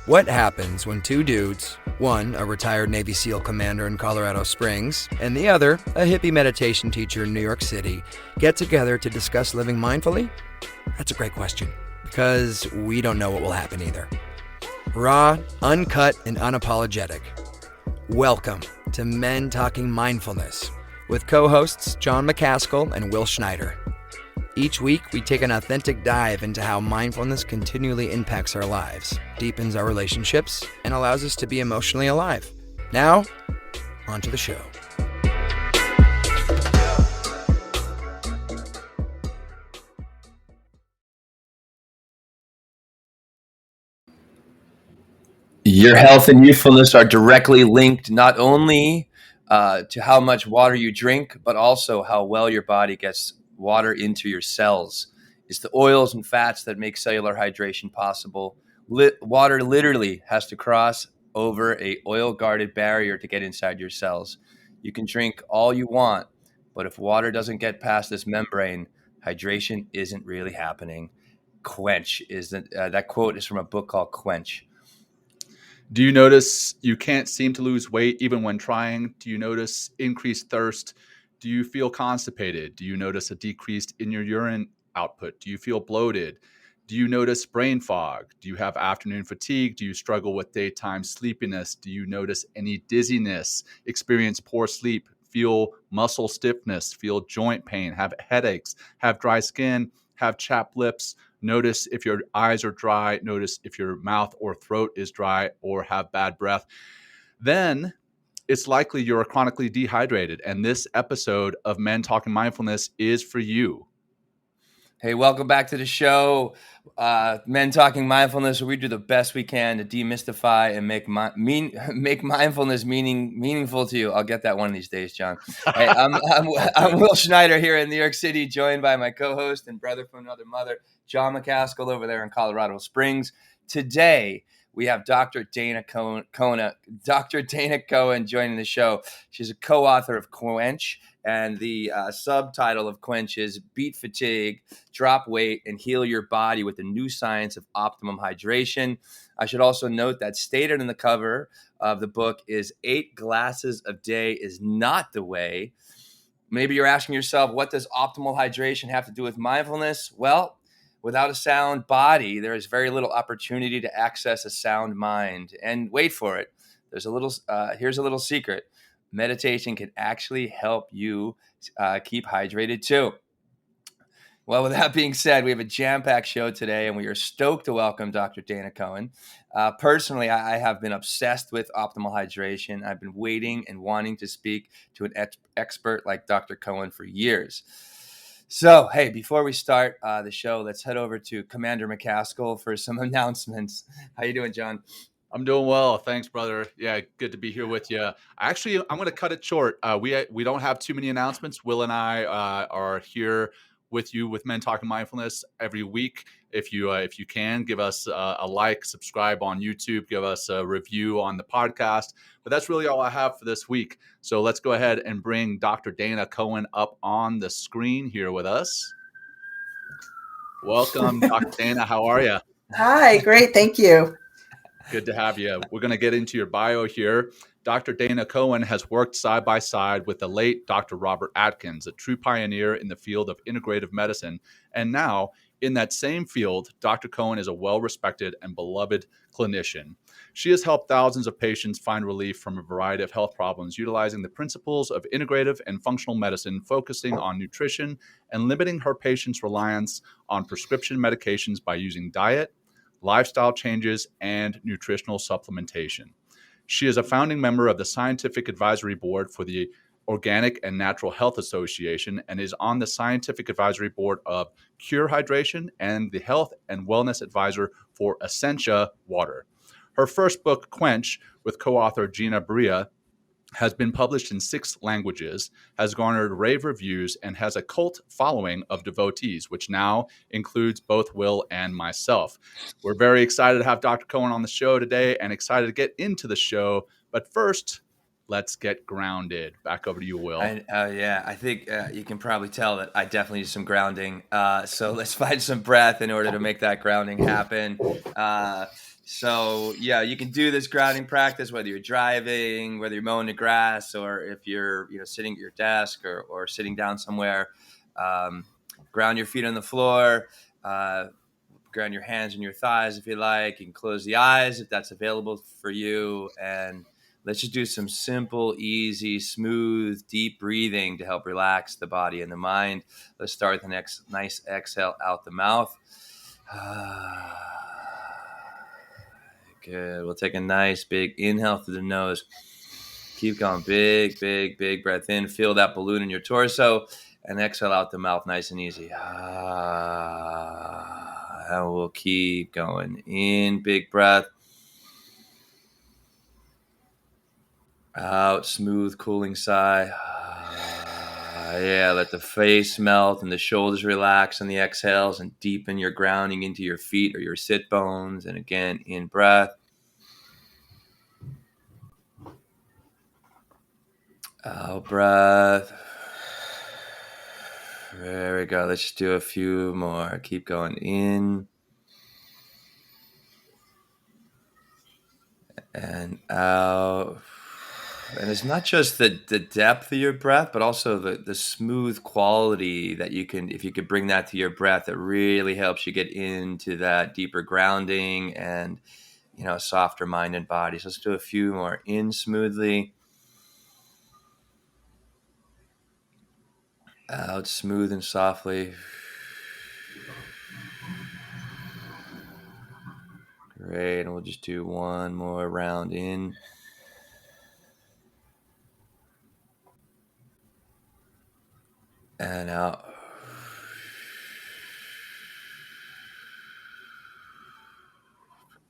What happens when two dudes, one a retired Navy SEAL commander in Colorado Springs, and the other a hippie meditation teacher in New York City, get together to discuss living mindfully? That's a great question, because we don't know what will happen either. Raw, uncut, and unapologetic. Welcome to Men Talking Mindfulness with co-hosts John McCaskill and Will Schneider. Each week, we take an authentic dive into how mindfulness continually impacts our lives, deepens our relationships, and allows us to be emotionally alive. Now, on to the show. Your health and youthfulness are directly linked not only to how much water you drink, but also how well your body gets water into your cells. It's the oils and fats that make cellular hydration possible. Water literally has to cross over a oil-guarded barrier to get inside your cells. You can drink all you want, but if water doesn't get past this membrane, hydration isn't really happening. Quench is that quote is from a book called Quench. Do you notice you can't seem to lose weight even when trying? Do you notice increased thirst? Do you feel constipated? Do you notice a decrease in your urine output? Do you feel bloated? Do you notice brain fog? Do you have afternoon fatigue? Do you struggle with daytime sleepiness? Do you notice any dizziness? Experience poor sleep? Feel muscle stiffness? Feel joint pain? Have headaches? Have dry skin? Have chapped lips? Notice if your eyes are dry, notice if your mouth or throat is dry or have bad breath. Then it's likely you're chronically dehydrated. And this episode of Men Talking Mindfulness is for you. Hey, welcome back to the show. Men Talking Mindfulness, where we do the best we can to demystify and make mindfulness meaningful to you. I'll get that one of these days, John. Hey, I'm Will Schneider here in New York City, joined by my co-host and brother from another mother, John McCaskill, over there in Colorado Springs. Today, we have Dr. Dana Cohen joining the show. She's a co-author of Quench, and the subtitle of Quench is Beat Fatigue, Drop Weight, and Heal Your Body with the New Science of Optimum Hydration. I should also note that stated in the cover of the book is 8 glasses a day is not the way. Maybe you're asking yourself, what does optimal hydration have to do with mindfulness? Well, without a sound body, there is very little opportunity to access a sound mind. And wait for it. Here's a little secret. Meditation can actually help you keep hydrated too. Well, with that being said, we have a jam-packed show today, and we are stoked to welcome Dr. Dana Cohen. Personally, I have been obsessed with optimal hydration. I've been waiting and wanting to speak to an expert like Dr. Cohen for years. So, hey, before we start the show, let's head over to Commander McCaskill for some announcements. How you doing, John? I'm doing well. Thanks, brother. Yeah, good to be here with you. Actually, I'm going to cut it short. We don't have too many announcements. Will and I are here with you with Men Talking Mindfulness every week. If you can, give us a like, subscribe on YouTube, give us a review on the podcast. But that's really all I have for this week. So let's go ahead and bring Dr. Dana Cohen up on the screen here with us. Welcome, Dr. Dana. How are you? Hi, great. Thank you. Good to have you. We're going to get into your bio here. Dr. Dana Cohen has worked side by side with the late Dr. Robert Atkins, a true pioneer in the field of integrative medicine. And now, in that same field, Dr. Cohen is a well-respected and beloved clinician. She has helped thousands of patients find relief from a variety of health problems, utilizing the principles of integrative and functional medicine, focusing on nutrition and limiting her patients' reliance on prescription medications by using diet, lifestyle changes, and nutritional supplementation. She is a founding member of the Scientific Advisory Board for the Organic and Natural Health Association and is on the Scientific Advisory Board of Cure Hydration and the Health and Wellness Advisor for Essentia Water. Her first book, Quench, with co-author Gina Bria, has been published in 6 languages, has garnered rave reviews, and has a cult following of devotees, which now includes both Will and myself. We're very excited to have Dr. Cohen on the show today and excited to get into the show. But first, let's get grounded. Back over to you, Will. I think you can probably tell that I definitely need some grounding. So let's find some breath in order to make that grounding happen. So yeah, you can do this grounding practice whether you're driving, whether you're mowing the grass, or if you're sitting at your desk or sitting down somewhere. Ground your feet on the floor. Ground your hands and your thighs if you like. You can close the eyes if that's available for you. And let's just do some simple, easy, smooth, deep breathing to help relax the body and the mind. Let's start with the next nice exhale out the mouth. Good. We'll take a nice big inhale through the nose. Keep going. Big, big, big breath in. Feel that balloon in your torso. And exhale out the mouth nice and easy. And we'll keep going. In, big breath. Out, smooth, cooling sigh. Yeah, let the face melt and the shoulders relax on the exhales, and deepen your grounding into your feet or your sit bones. And again, in breath. Out breath. There we go. Let's just do a few more. Keep going. In and out. And it's not just the depth of your breath, but also the smooth quality that you can, if you could bring that to your breath, it really helps you get into that deeper grounding and, softer mind and body. So let's do a few more. In smoothly. Out smooth and softly. Great. And we'll just do one more round in. And out.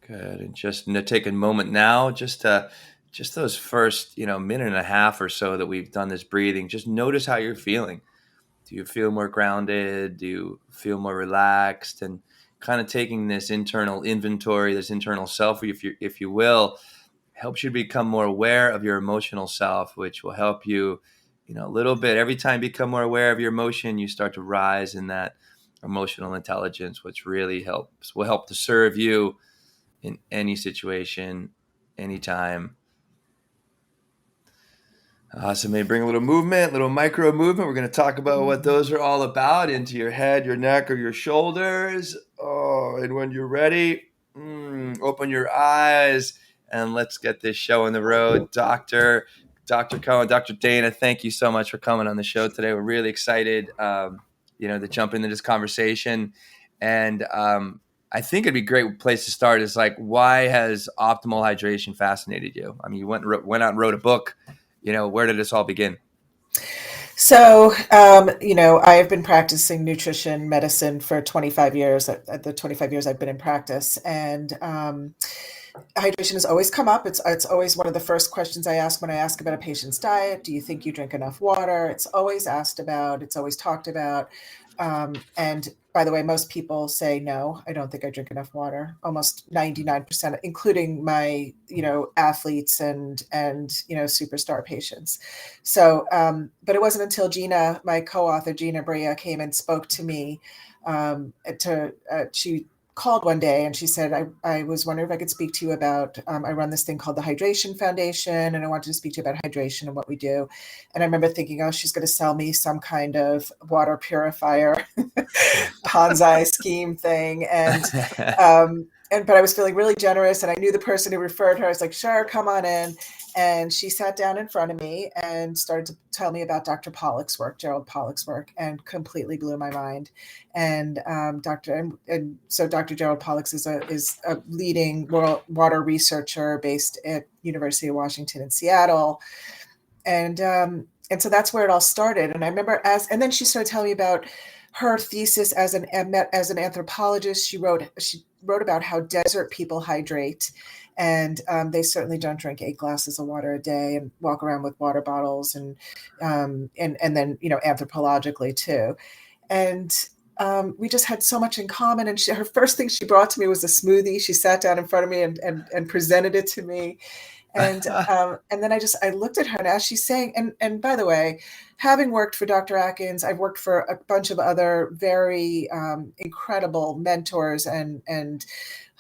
Good. And just take a moment now, just those first, minute and a half or so that we've done this breathing, just notice how you're feeling. Do you feel more grounded? Do you feel more relaxed? And kind of taking this internal inventory, this internal self, if you will, helps you become more aware of your emotional self, which will help you, a little bit. Every time you become more aware of your emotion, you start to rise in that emotional intelligence, which really will help to serve you in any situation, anytime. So maybe bring a little movement, little micro movement. We're going to talk about what those are all about into your head, your neck, or your shoulders. And when you're ready, open your eyes and let's get this show on the road. Dr. Cohen, Dr. Dana, thank you so much for coming on the show today. We're really excited, to jump into this conversation. And I think it'd be a great place to start is like, why has optimal hydration fascinated you? I mean, you went out and wrote a book. Where did this all begin? So, I have been practicing nutrition medicine for 25 years, at the 25 years I've been in practice. And hydration has always come up. It's always one of the first questions I ask when I ask about a patient's diet. Do you think you drink enough water? It's always asked about. It's always talked about. And by the way, most people say, no, I don't think I drink enough water. Almost 99%, including my, athletes and superstar patients. So, but it wasn't until Gina, my co-author, Gina Brea, came and spoke to me. She called one day and she said, I was wondering if I could speak to you about, I run this thing called the Hydration Foundation, and I wanted to speak to you about hydration and what we do. And I remember thinking, oh, she's going to sell me some kind of water purifier Ponzi scheme thing. But I was feeling really generous, and I knew the person who referred her. I was like, sure, come on in. And she sat down in front of me and started to tell me about Dr. Gerald Pollack's work, and completely blew my mind. And so Dr. Gerald Pollack is a leading world water researcher based at University of Washington in Seattle. And so that's where it all started. And I remember and then she started telling me about her thesis as an anthropologist. She wrote about how desert people hydrate. And they certainly don't drink 8 glasses of water a day and walk around with water bottles, and then, anthropologically too. And we just had so much in common. And her first thing she brought to me was a smoothie. She sat down in front of me and presented it to me. And then I looked at her, and as she's saying, and by the way, having worked for Dr. Atkins, I've worked for a bunch of other very incredible mentors and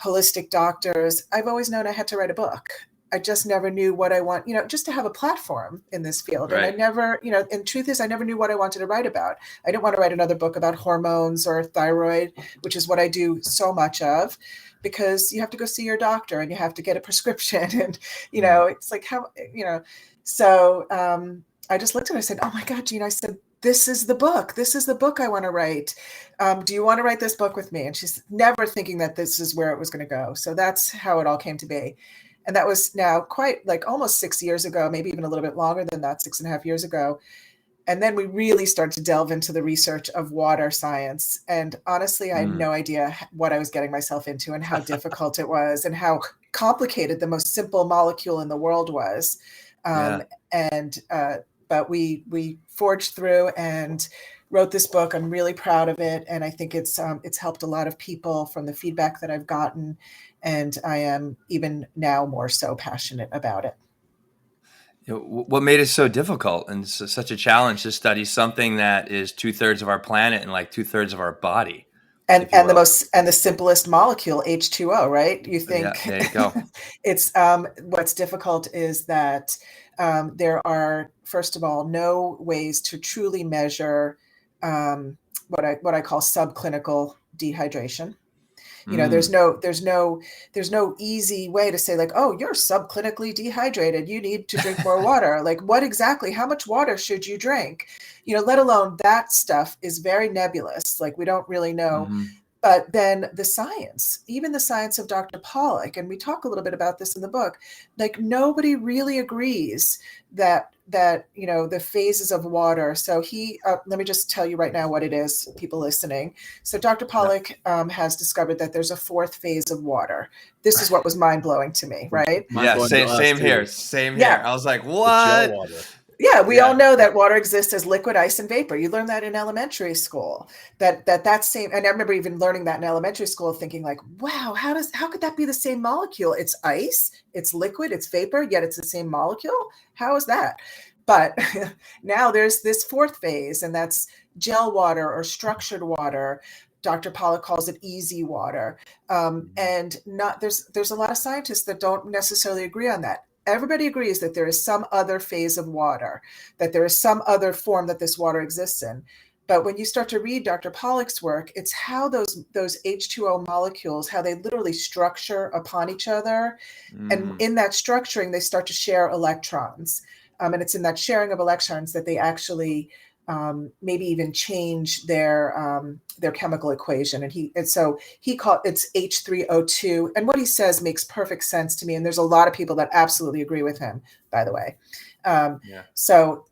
holistic doctors. I've always known I had to write a book. I just never knew what I want, just to have a platform in this field. Right. And I never, and truth is, I never knew what I wanted to write about. I didn't want to write another book about hormones or thyroid, which is what I do so much of, because you have to go see your doctor and you have to get a prescription. And, it's like so I just looked at her and I said, oh my God, Gina, I said, this is the book. This is the book I want to write. Do you want to write this book with me? And she's never thinking that this is where it was going to go. So that's how it all came to be. And that was now quite like almost 6 years ago, maybe even a little bit longer than that, 6.5 years ago. And then we really started to delve into the research of water science. And honestly, I had no idea what I was getting myself into and how difficult it was and how complicated the most simple molecule in the world was. But we forged through and wrote this book. I'm really proud of it. And I think it's helped a lot of people from the feedback that I've gotten. And I am even now more so passionate about it. What made it so difficult and such a challenge to study something that is 2/3 of our planet and like 2/3 of our body? And the simplest molecule, H2O, right? You think, yeah, there you go. It's what's difficult is that there are, first of all, no ways to truly measure what I call subclinical dehydration. There's no easy way to say like, oh, you're subclinically dehydrated, you need to drink more water. Like, what exactly, how much water should you drink? Let alone that stuff is very nebulous. Like, we don't really know. But then the science, even the science of Dr. Pollack, and we talk a little bit about this in the book, like nobody really agrees that the phases of water. So let me just tell you right now what it is, people listening. So Dr. Pollack has discovered that there's a fourth phase of water. This is what was mind-blowing to me, right? Yeah, same here. I was like, what? Yeah, we all know that water exists as liquid, ice, and vapor. You learn that in elementary school. That same, and I remember even learning that in elementary school, thinking like, wow, how could that be the same molecule? It's ice, it's liquid, it's vapor, yet it's the same molecule. How is that? But now there's this fourth phase, and that's gel water or structured water. Dr. Pollack calls it easy water. And there's a lot of scientists that don't necessarily agree on that. Everybody agrees that there is some other phase of water, that there is some other form that this water exists in. But when you start to read Dr. Pollack's work, it's how those H2O molecules, how they literally structure upon each other. And in that structuring, they start to share electrons. And it's in that sharing of electrons that they actually maybe even change their chemical equation. And so he called it's H3O2. And what he says makes perfect sense to me. And there's a lot of people that absolutely agree with him, by the way. So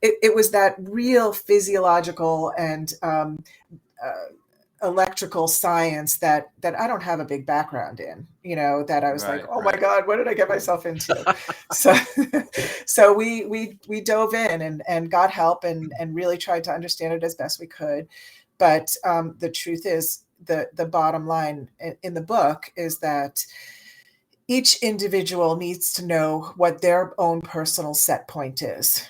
it was that real physiological and electrical science that I don't have a big background in, that I was like, oh my God, what did I get myself into? So we dove in and got help and really tried to understand it as best we could. But the truth is, the bottom line in the book is that each individual needs to know what their own personal set point is,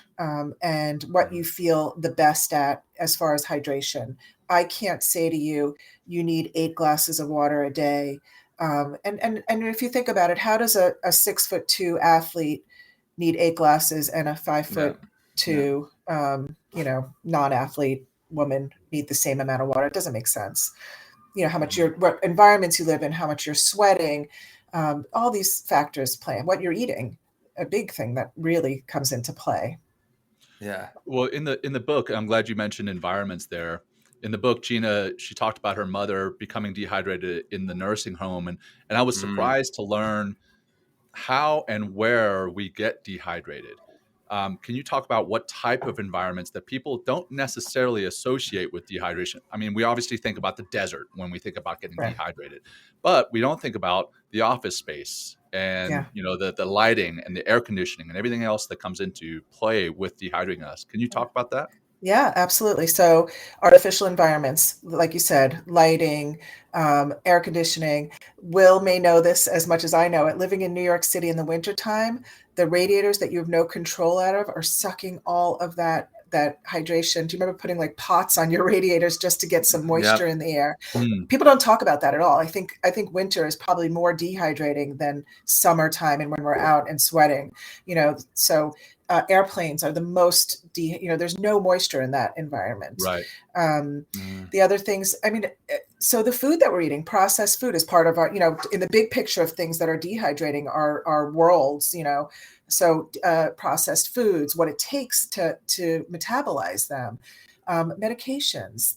and what you feel the best at as far as hydration. I can't say to you, you need 8 glasses of water a day. And if you think about it, how does a 6'2" athlete need 8 glasses and a 5'2", non-athlete woman need the same amount of water? It doesn't make sense. How much what environments you live in, how much you're sweating, all these factors play, and what you're eating, a big thing that really comes into play. Yeah. Well, in the book, I'm glad you mentioned environments there. In the book, Gina, she talked about her mother becoming dehydrated in the nursing home. And I was surprised to learn how and where we get dehydrated. Can you talk about what type of environments that people don't necessarily associate with dehydration? I mean, we obviously think about the desert when we think about getting dehydrated, but we don't think about the office space and the lighting and the air conditioning and everything else that comes into play with dehydrating us. Can you talk about that? Yeah, absolutely. So artificial environments, like you said, lighting, air conditioning. Will may know this as much as I know it. Living in New York City in the wintertime, the radiators that you have no control out of are sucking all of that hydration. Do you remember putting like pots on your radiators just to get some moisture Yep. in the air? Mm, People don't talk about that at all. I think winter is probably more dehydrating than summertime and when we're out and sweating, so airplanes are the most there's no moisture in that environment. right. um, Mm. the other things, I mean, so the food that we're eating, processed food, is part of our, in the big picture of things that are dehydrating our worlds, so processed foods, what it takes to metabolize them. Medications.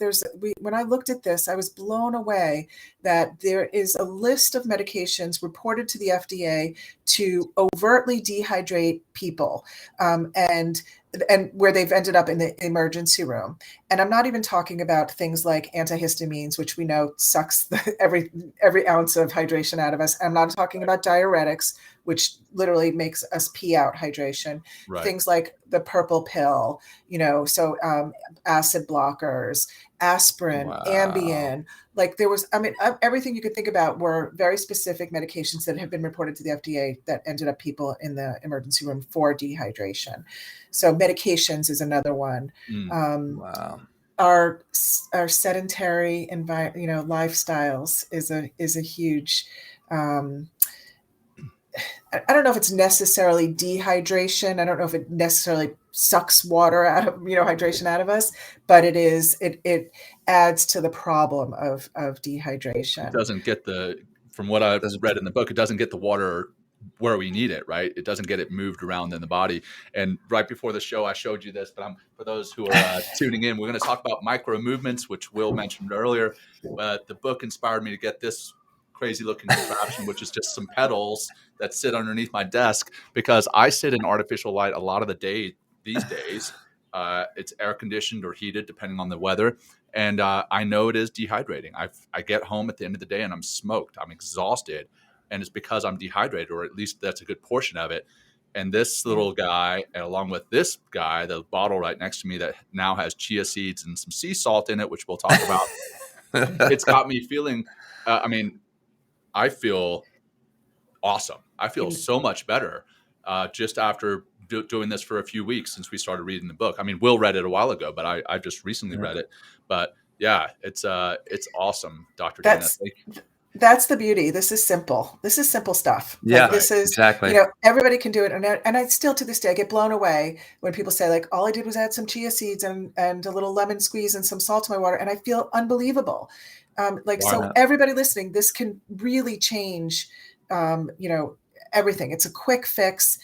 When I looked at this, I was blown away that there is a list of medications reported to the FDA to overtly dehydrate people, and where they've ended up in the emergency room. And I'm not even talking about things like antihistamines, which we know sucks every ounce of hydration out of us. I'm not talking about diuretics, which literally makes us pee out hydration. Right. Things like the purple pill, so acid blockers, aspirin, Wow. Ambien. Like everything you could think about were very specific medications that have been reported to the FDA that ended up people in the emergency room for dehydration. So medications is another one. Mm, Wow. Our sedentary lifestyles is a huge. I don't know if it's necessarily dehydration. I don't know if it necessarily sucks water out of, hydration out of us, but it adds to the problem of it dehydration. doesn't get from what I've Doesn't- read in the book, it doesn't get the water where we need it, right? It doesn't get it moved around in the body. And right before the show, I showed you this, but for those who are tuning in, we're going to talk about micro-movements, which Will mentioned earlier. The book inspired me to get this crazy looking contraption, which is just some pedals that sit underneath my desk, because I sit in artificial light a lot of the day these days. It's air conditioned or heated depending on the weather. And I know it is dehydrating. I get home at the end of the day and I'm smoked. I'm exhausted. And it's because I'm dehydrated, or at least that's a good portion of it. And this little guy, and along with this guy, the bottle right next to me that now has chia seeds and some sea salt in it, which we'll talk about, it's got me feeling, I feel awesome. I feel so much better just after doing this for a few weeks since we started reading the book. I mean, Will read it a while ago, but I just recently read it. But yeah, it's awesome, Dr. Dana. That's the beauty. This is simple. This is simple stuff. Yeah, Like, this is, exactly. everybody can do it. And I still, to this day, I get blown away when people say, like, all I did was add some chia seeds and a little lemon squeeze and some salt to my water. And I feel unbelievable. So everybody listening, this can really change, everything. It's a quick fix.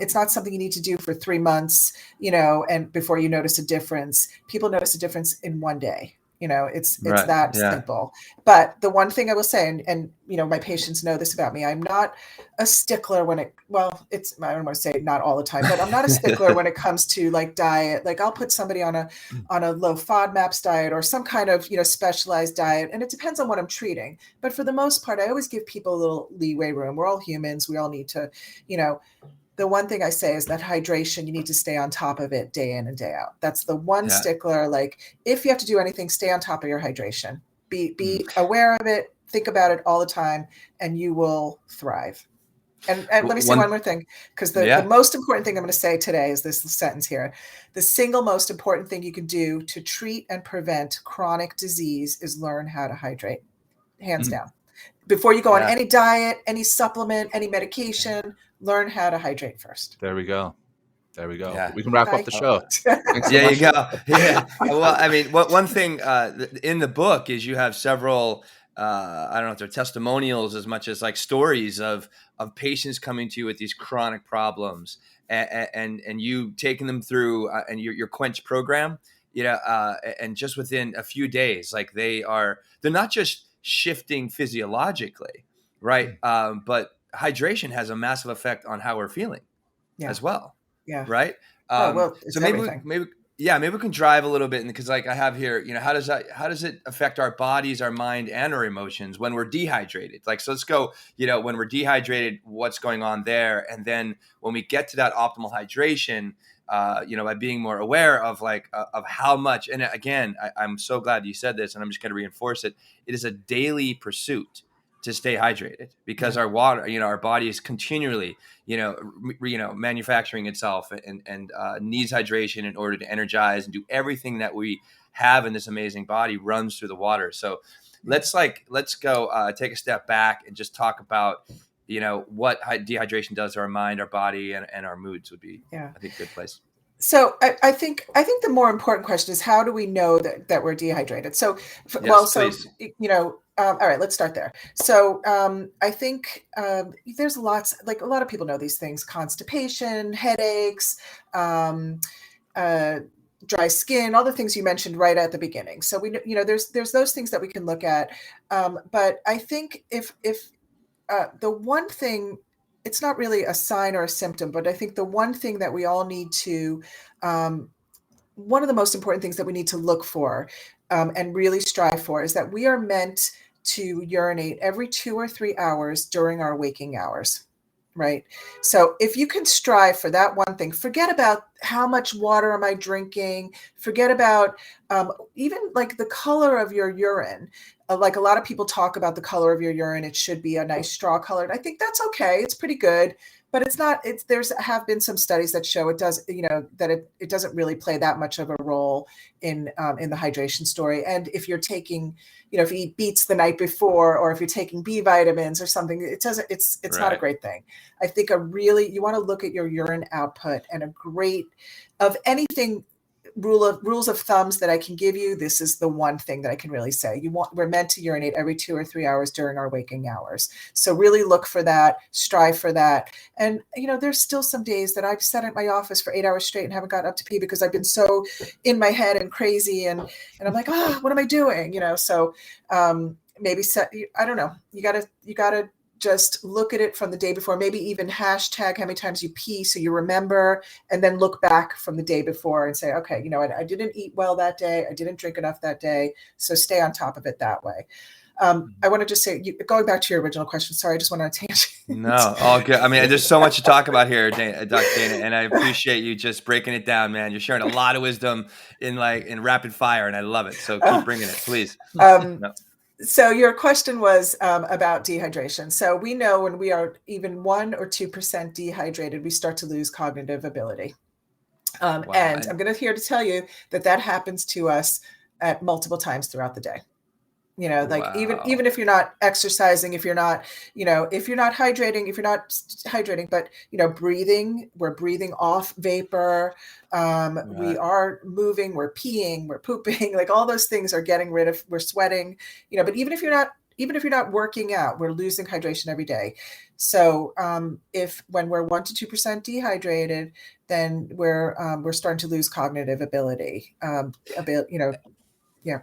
It's not something you need to do for 3 months, and before you notice a difference. People notice a difference in one day. It's Right, that yeah. simple. But the one thing I will say, and my patients know this about me, I'm not a stickler when I don't want to say not all the time, but I'm not a stickler when it comes to like diet. Like, I'll put somebody on a low FODMAPs diet or some kind of, specialized diet. And it depends on what I'm treating. But for the most part, I always give people a little leeway room. We're all humans. We all need to, the one thing I say is that hydration, you need to stay on top of it day in and day out. That's the one stickler. Like, if you have to do anything, stay on top of your hydration. Be aware of it. Think about it all the time, and you will thrive. And let me say one more thing, because the most important thing I'm going to say today is this sentence here. The single most important thing you can do to treat and prevent chronic disease is learn how to hydrate. Hands down. Before you go on any diet, any supplement, any medication, learn how to hydrate first. There we go. Yeah. We can wrap up the show. Thanks so There much. you go. Yeah. Well, I mean, one thing in the book is you have several, I don't know if they're testimonials as much as like stories of patients coming to you with these chronic problems, and you taking them through and your Quench program, and just within a few days, like they're not just shifting physiologically, right? But hydration has a massive effect on how we're feeling as well. Yeah. Right. It's so maybe everything. maybe we can drive a little bit, because like I have here, how does it affect our bodies, our mind, and our emotions when we're dehydrated? Like, so let's go, when we're dehydrated, what's going on there? And then when we get to that optimal hydration, by being more aware of of how much. And again, I'm so glad you said this, and I'm just going to reinforce it. It is a daily pursuit to stay hydrated, because our water, our body is continually, manufacturing itself and needs hydration in order to energize and do everything that we have in this amazing body runs through the water. So let's go take a step back and just talk about, what dehydration does to our mind, our body, and our moods would be, I think, a good place. So I think the more important question is, how do we know that we're dehydrated? So, Please. All right, let's start there. So I think there's lots, like a lot of people know these things: constipation, headaches, dry skin, all the things you mentioned right at the beginning. So there's those things that we can look at. But I think if the one thing, it's not really a sign or a symptom, but I think the one thing that we all need to, one of the most important things that we need to look for and really strive for is that we are meant to urinate every 2 or 3 hours during our waking hours, right? So if you can strive for that one thing, forget about how much water am I drinking, forget about even like the color of your urine. Like a lot of people talk about the color of your urine, it should be a nice straw colored. I think that's okay. It's pretty good, but it's not. Have been some studies that show it does, that it doesn't really play that much of a role in the hydration story. And if you're taking, if you eat beets the night before, or if you're taking B vitamins or something, it doesn't. It's right. Not a great thing. I think you want to look at your urine output, and of anything. Rules of thumbs that I can give you, this is the one thing that I can really say. We're meant to urinate every 2 or 3 hours during our waking hours. So really look for that, strive for that. And there's still some days that I've sat at my office for 8 hours straight and haven't gotten up to pee because I've been so in my head and crazy, and I'm like, what am I doing? So maybe I don't know. You gotta just look at it from the day before, maybe even hashtag how many times you pee so you remember, and then look back from the day before and say, okay, I didn't eat well that day. I didn't drink enough that day. So stay on top of it that way. I want to just say, going back to your original question, sorry, I just went on a tangent. No, all good. I mean, there's so much to talk about here, Dr. Dana, and I appreciate you just breaking it down, man. You're sharing a lot of wisdom in rapid fire, and I love it. So keep bringing it, please. No. So your question was about dehydration. So we know when we are even 1 or 2% dehydrated, we start to lose cognitive ability. Wow. And I'm here to tell you that happens to us at multiple times throughout the day. Wow. even if you're not exercising, if you're not hydrating, but breathing, we're breathing off vapor. Right. We are moving, we're peeing, we're pooping, like all those things are getting rid of, we're sweating, but even if you're not working out, we're losing hydration every day. So when we're 1 to 2% dehydrated, then we're starting to lose cognitive ability,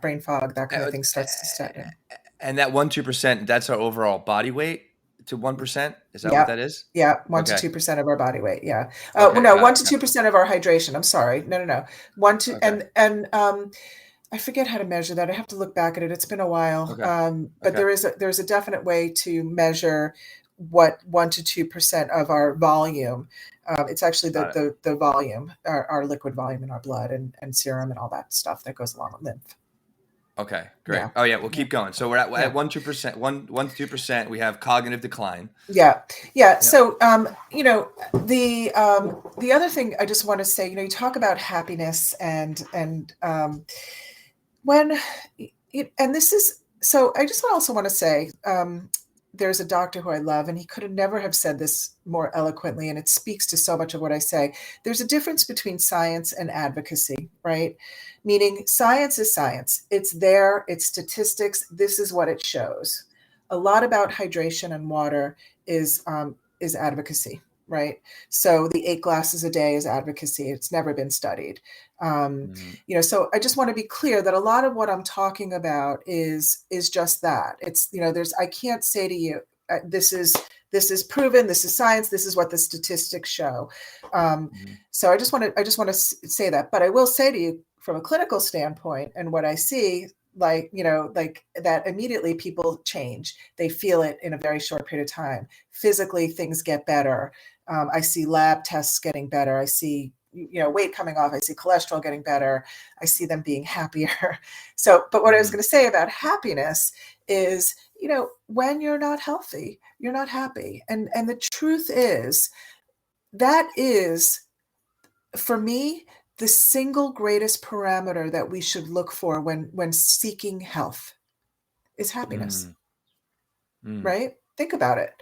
brain fog, that kind of thing starts to set in. And that 1-2%, that's our overall body weight to 1%? Is that what that is? Yeah, 1 to 2% of our body weight. Yeah. 1 to 2% of our hydration. I'm sorry. No. 1 to and I forget how to measure that. I have to look back at it. It's been a while. But there's a definite way to measure what 1 to 2% of our volume. It's actually the volume, our liquid volume in our blood and serum and all that stuff that goes along with lymph. Okay, great. Yeah. Oh yeah, we'll keep going. So we're at 1-2%, 1 to 2%. We have cognitive decline. Yeah. So the other thing I just want to say, you talk about happiness and this is, so I just also want to say, there's a doctor who I love, and he could have never have said this more eloquently, and it speaks to so much of what I say. There's a difference between science and advocacy, right? Meaning science is science. It's there, it's statistics. This is what it shows. A lot about hydration and water is advocacy, right? So the 8 glasses a day is advocacy. It's never been studied. So I just want to be clear that a lot of what I'm talking about is just that. It's, I can't say to you, this is proven, this is science, this is what the statistics show. So I just want to say that, but I will say to you from a clinical standpoint and what I see, like that immediately people change. They feel it in a very short period of time. Physically, things get better. I see lab tests getting better. I see weight coming off. I see cholesterol getting better. I see them being happier. So, but what I was going to say about happiness is, when you're not healthy, you're not happy. And the truth is, that is, for me, the single greatest parameter that we should look for when seeking health is happiness. Right? Think about it.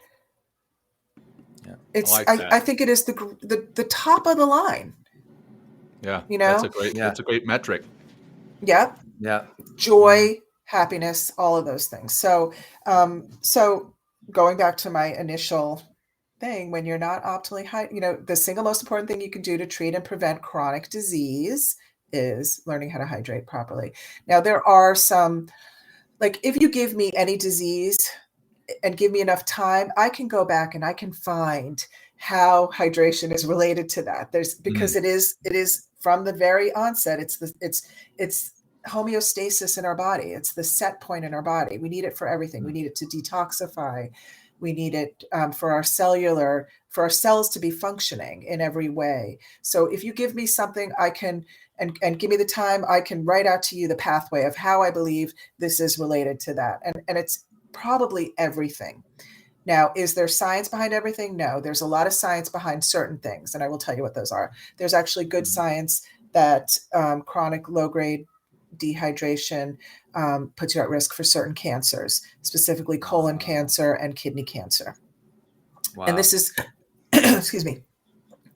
Yeah. It's, I like that. I think it is the top of the line. Yeah. That's a great metric. Yeah. Yeah. Joy, happiness, all of those things. So, so going back to my initial thing, when you're not optimally the single most important thing you can do to treat and prevent chronic disease is learning how to hydrate properly. Now, there are some, like, if you give me any disease and give me enough time, I can go back and I can find how hydration is related to that. Because it is from the very onset, it's homeostasis in our body. It's the set point in our body. We need it for everything. We need it to detoxify. We need it for our cells to be functioning in every way. So if you give me something, I can, and give me the time, I can write out to you the pathway of how I believe this is related to that. And it's probably everything. Now, is there science behind everything? No, there's a lot of science behind certain things, and I will tell you what those are. There's actually good science that chronic low-grade dehydration puts you at risk for certain cancers, specifically colon cancer and kidney cancer. Wow. And this is, excuse me,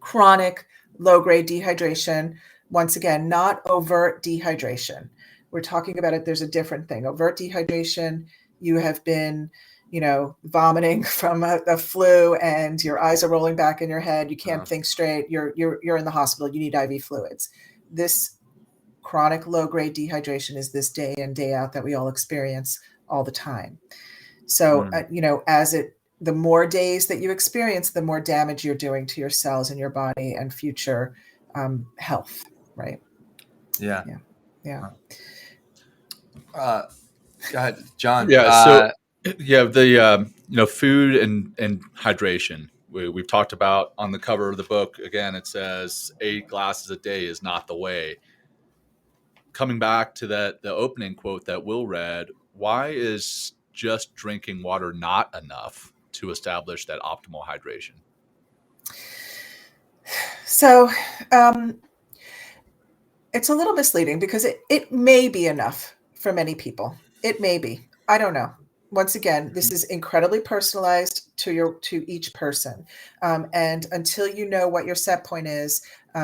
chronic low-grade dehydration. Once again, not overt dehydration. We're talking about it. There's a different thing. Overt dehydration, you have been, vomiting from a flu and your eyes are rolling back in your head. You can't think straight. You're in the hospital. You need IV fluids. This chronic low-grade dehydration is this day in, day out that we all experience all the time. So, the more days that you experience, the more damage you're doing to your cells and your body and future health, right? Yeah. Yeah. Go ahead, John. Yeah. The food and hydration. We've talked about on the cover of the book. Again, it says 8 glasses a day is not the way. Coming back to the opening quote that Will read, why is just drinking water not enough to establish that optimal hydration? So it's a little misleading because it may be enough for many people. It may be. I don't know. Once again, this is incredibly personalized to each person. And until you know what your set point is,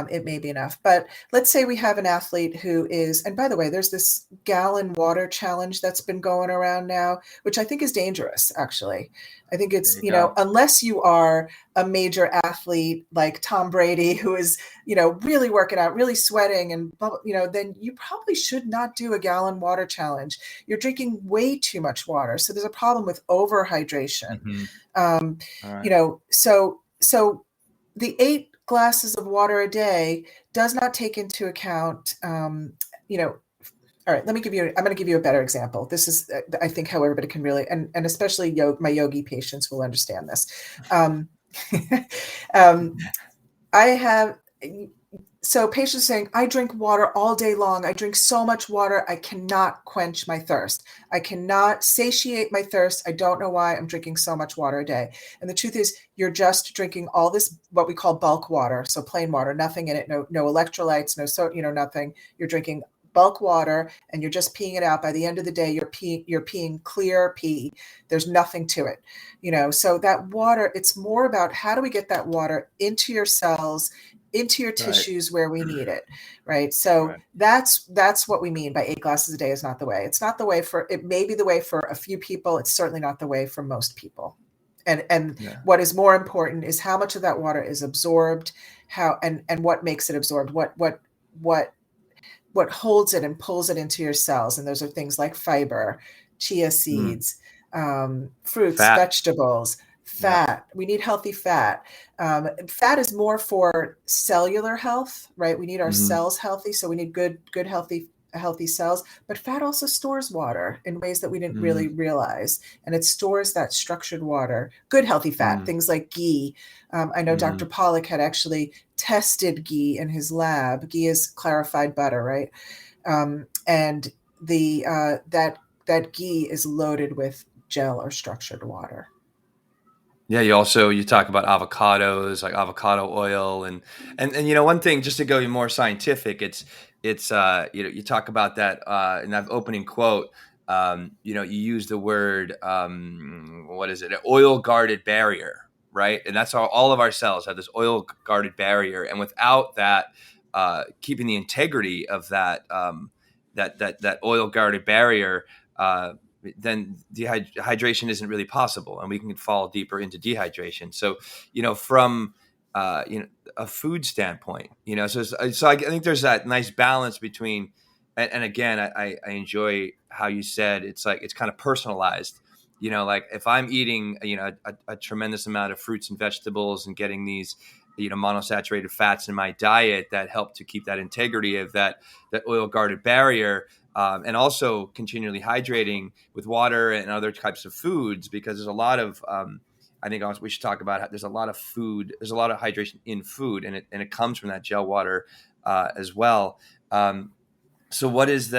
it may be enough. But let's say we have an athlete who is, and by the way, there's this gallon water challenge that's been going around now, which I think is dangerous, actually. I think it's, unless you are a major athlete like Tom Brady, who is, really working out, really sweating, and, then you probably should not do a gallon water challenge. You're drinking way too much water. So there's a problem with overhydration. So the 8 glasses of water a day does not take into account, all right, I'm going to give you a better example. This is, I think, how everybody can really, and especially my yogi patients will understand this. I have, so patients saying, I drink water all day long. I drink so much water. I cannot quench my thirst. I cannot satiate my thirst. I don't know why I'm drinking so much water a day. And the truth is, you're just drinking all this, what we call bulk water. So plain water, nothing in it, no electrolytes, nothing. You're drinking bulk water and you're just peeing it out. By the end of the day, you're peeing clear pee. There's nothing to it. So that water, it's more about how do we get that water into your cells, into your tissues where we need it, right? So that's what we mean by 8 glasses a day is not the way. It's not the way it may be the way for a few people. It's certainly not the way for most people. And what is more important is how much of that water is absorbed, and what makes it absorbed, what holds it and pulls it into your cells. And those are things like fiber, chia seeds, fruits, vegetables, fat. We need healthy fat. Fat is more for cellular health, right? We need our cells healthy. So we need good, healthy cells, but fat also stores water in ways that we didn't really realize. And it stores that structured water, good, healthy fat, things like ghee. I know Dr. Pollack had actually tested ghee in his lab. Ghee is clarified butter, right? And that ghee is loaded with gel or structured water. Yeah, you talk about avocados, like avocado oil, and one thing, just to go more scientific, it's you talk about that in that opening quote. You use the word what is it? An oil guarded barrier, right? And that's all of our cells have this oil guarded barrier, and without that, keeping the integrity of that that oil guarded barrier. Then hydration isn't really possible, and we can fall deeper into dehydration. So, from a food standpoint, so I think there's that nice balance between, and again, I enjoy how you said it's like it's kind of personalized. Like if I'm eating a tremendous amount of fruits and vegetables and getting these monosaturated fats in my diet that help to keep that integrity of that oil guarded barrier. And also continually hydrating with water and other types of foods, because there's a lot of I think also we should talk about how there's a lot of food, there's a lot of hydration in food, and it comes from that gel water as well. So what is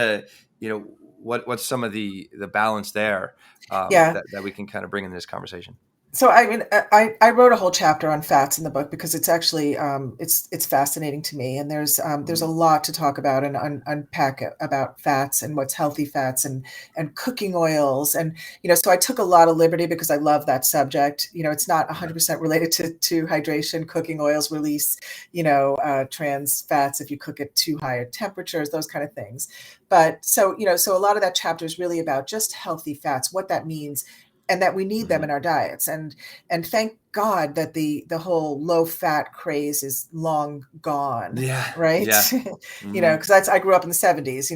what's some of the balance there that we can kind of bring in this conversation? So I mean, I wrote a whole chapter on fats in the book because it's actually it's fascinating to me, and there's a lot to talk about and unpack about fats and what's healthy fats and cooking oils, and so I took a lot of liberty because I love that subject. It's not 100% related to hydration. Cooking oils release trans fats if you cook at too high at temperatures, those kind of things. But so a lot of that chapter is really about just healthy fats, what that means, and that we need them in our diets. And thank God that the whole low fat craze is long gone. Yeah. Right. Yeah. Because I grew up in the 70s,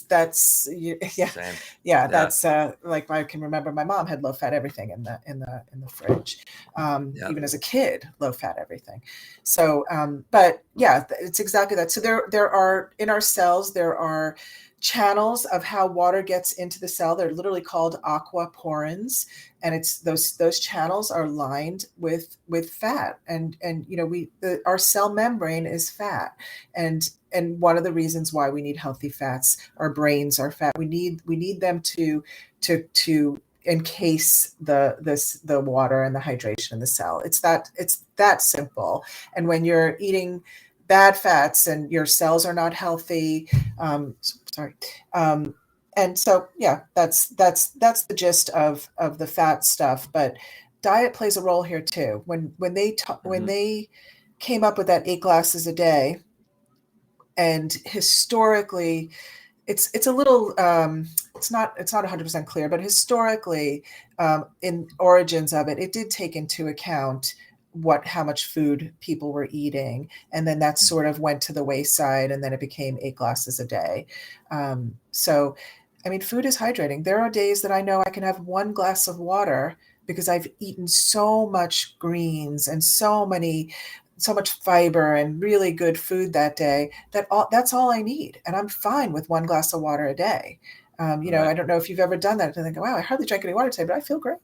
that's yeah. Same. Yeah. That's like I can remember my mom had low fat everything in the fridge. Even as a kid, low fat everything. So, but yeah, it's exactly that. So there are in our cells, there are channels of how water gets into the cell. They're literally called aquaporins, and it's those channels are lined with fat, and our cell membrane is fat, and one of the reasons why we need healthy fats, our brains are fat. We need them to encase the water and the hydration in the cell. It's that simple. And when you're eating bad fats and your cells are not healthy, and so yeah, that's the gist of the fat stuff. But diet plays a role here too. When they came up with that 8 glasses a day, and historically, it's a little it's not 100% clear, but historically, in origins of it did take into account how much food people were eating, and then that sort of went to the wayside, and then it became 8 glasses a day. So I mean, food is hydrating. There are days that I know I can have 1 glass of water because I've eaten so much greens and so much fiber and really good food that day, that's all I need, and I'm fine with 1 glass of water a day. Right. I don't know if you've ever done that. I think, wow, I hardly drank any water today, but I feel great.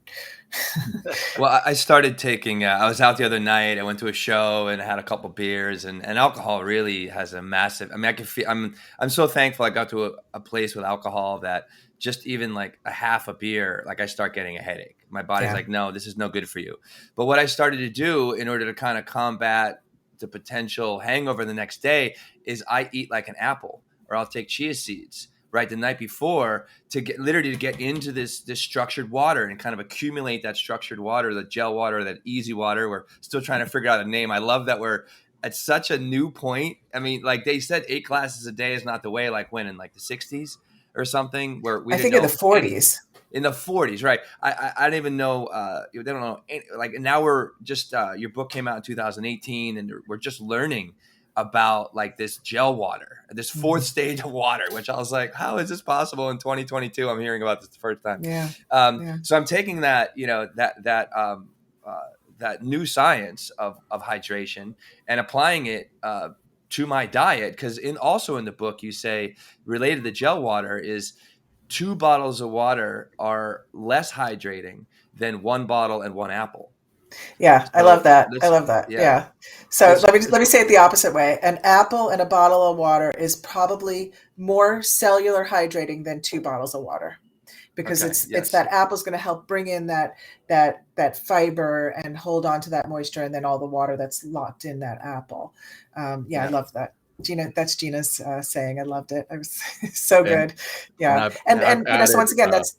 Well, I started taking. I was out the other night. I went to a show and I had a couple beers, and alcohol really has a massive. I mean, I can feel. I'm so thankful I got to a place with alcohol that just even like a half a beer, like I start getting a headache. My body's like, no, this is no good for you. But what I started to do in order to kind of combat the potential hangover the next day is I eat like an apple, or I'll take chia seeds right the night before to get into this structured water and kind of accumulate that structured water, the gel water, that easy water. We're still trying to figure out a name. I love that we're at such a new point. I mean, like they said, 8 glasses a day is not the way, like when in like the 60s or something, where we I think in the 40s. In the 40s, right? I don't even know. They don't know. Like now we're just your book came out in 2018, and we're just learning about like this gel water, this 4th stage of water, which I was like, how is this possible in 2022? I'm hearing about this the first time. So I'm taking that, that new science of hydration and applying it to my diet. Because also in the book, you say related to gel water is 2 bottles of water are less hydrating than 1 bottle and 1 apple. Yeah, I So love that. I let's, love that. yeah, Yeah. So let's, let me say it the opposite way. An apple and a bottle of water is probably more cellular hydrating than 2 bottles of water, because okay, it's yes. that apple's going to help bring in that fiber and hold on to that moisture, and then all the water that's locked in that apple. Yeah, I Yeah. love that. Gina, that's Gina's saying. I loved it. I was so And good. and Yeah, I've and so added once again, that's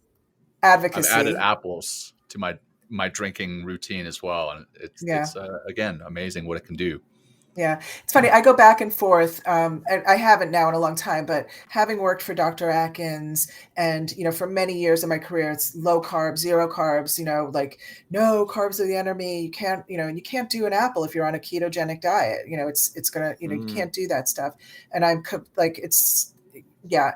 I've added advocacy. apples to my drinking routine as well, and Yeah. it's again amazing what it can do. Yeah, it's funny. I go back and forth. And I haven't now in a long time, but having worked for Dr. Atkins, and for many years of my career, it's low carb, zero carbs. Like no carbs are the enemy. You can't, and you can't do an apple if you're on a ketogenic diet. It's gonna, you can't do that stuff. And like,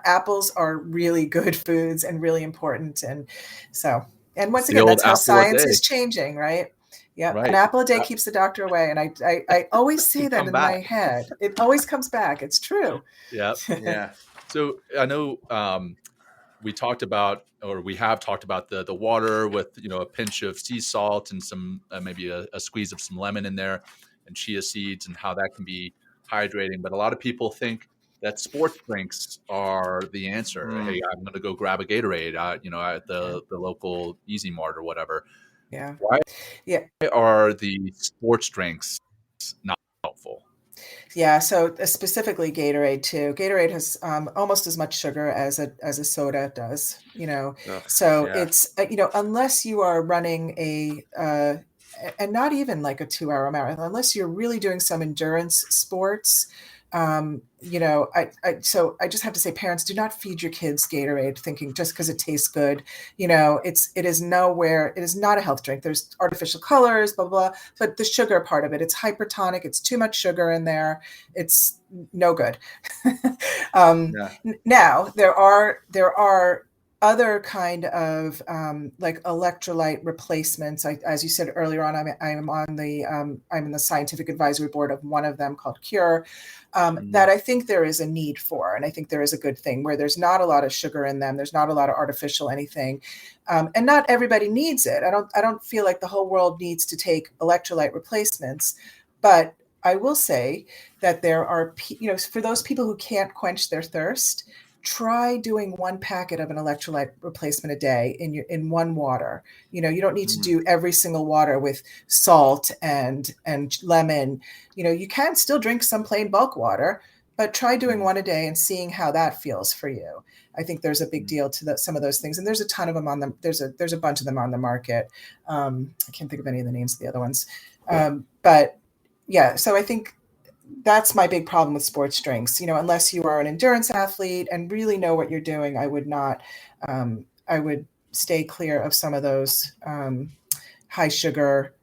apples are really good foods and really important. And so, and It's once the again, old that's how apple a science day, is changing, right? Yeah, an right? apple a day keeps the doctor away, and I always say You that come in my back. head. It always comes back. It's true. Yeah. Yeah. So I know we talked about, or we have talked about the water with a pinch of sea salt and some maybe a squeeze of some lemon in there, and chia seeds, and how that can be hydrating. But a lot of people think that sports drinks are the answer. Hey, I'm going to go grab a Gatorade, at Yeah, the local Easy Mart or whatever. yeah, Why yeah. are the sports drinks not helpful? Yeah, so specifically Gatorade too. Gatorade has almost as much sugar as a soda does. Ugh, So yeah. it's unless you are running and not even like a 2 hour marathon, unless you're really doing some endurance sports. So I just have to say, parents, do not feed your kids Gatorade thinking just because it tastes good. It is nowhere. It is not a health drink. There's artificial colors, blah blah. But the sugar part of it, it's hypertonic. It's too much sugar in there. It's no good. Yeah. Now there are other kind of like electrolyte replacements. As you said earlier on, I'm in the scientific advisory board of one of them called Cure. That I think there is a need for, and I think there is a good thing where there's not a lot of sugar in them. There's not a lot of artificial anything, and not everybody needs it. I don't feel like the whole world needs to take electrolyte replacements, but I will say that there are, for those people who can't quench their thirst, try doing 1 packet of an electrolyte replacement a day in one water. You don't need to do every single water with salt and lemon. You can still drink some plain bulk water, but try doing one a day and seeing how that feels for you. I think there's a big deal to some of those things, and there's a ton of them on them. There's a bunch of them on the market. I can't think of any of the names of the other ones, but yeah. So I think that's my big problem with sports drinks. Unless you are an endurance athlete and really know what you're doing, I would not. I would stay clear of some of those high sugar.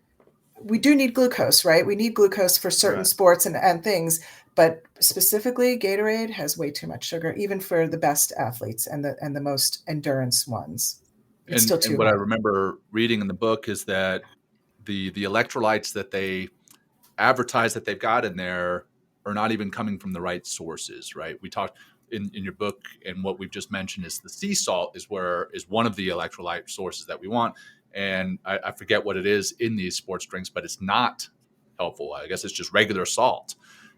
We do need glucose, right? We need glucose for certain Right. sports and things, but specifically Gatorade has way too much sugar, even for the best athletes and the most endurance ones. It's still And too what I high. remember reading in the book is that the electrolytes that they advertise that they've got in there are not even coming from the right sources, right? We talked in your book, and what we've just mentioned is the sea salt is one of the electrolyte sources that we want. And I forget what it is in these sports drinks, but it's not helpful. I guess it's just regular salt,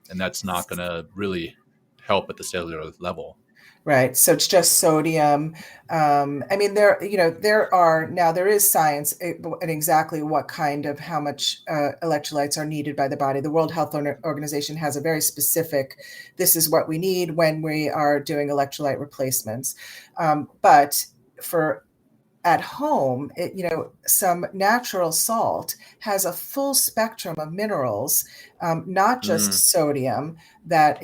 and that's not going to really help at the cellular level. Right. So it's just sodium. I mean, there is science in exactly what kind of how much electrolytes are needed by the body. The World Health Organization has a very specific, this is what we need when we are doing electrolyte replacements. But for at home, some natural salt has a full spectrum of minerals, not just sodium, that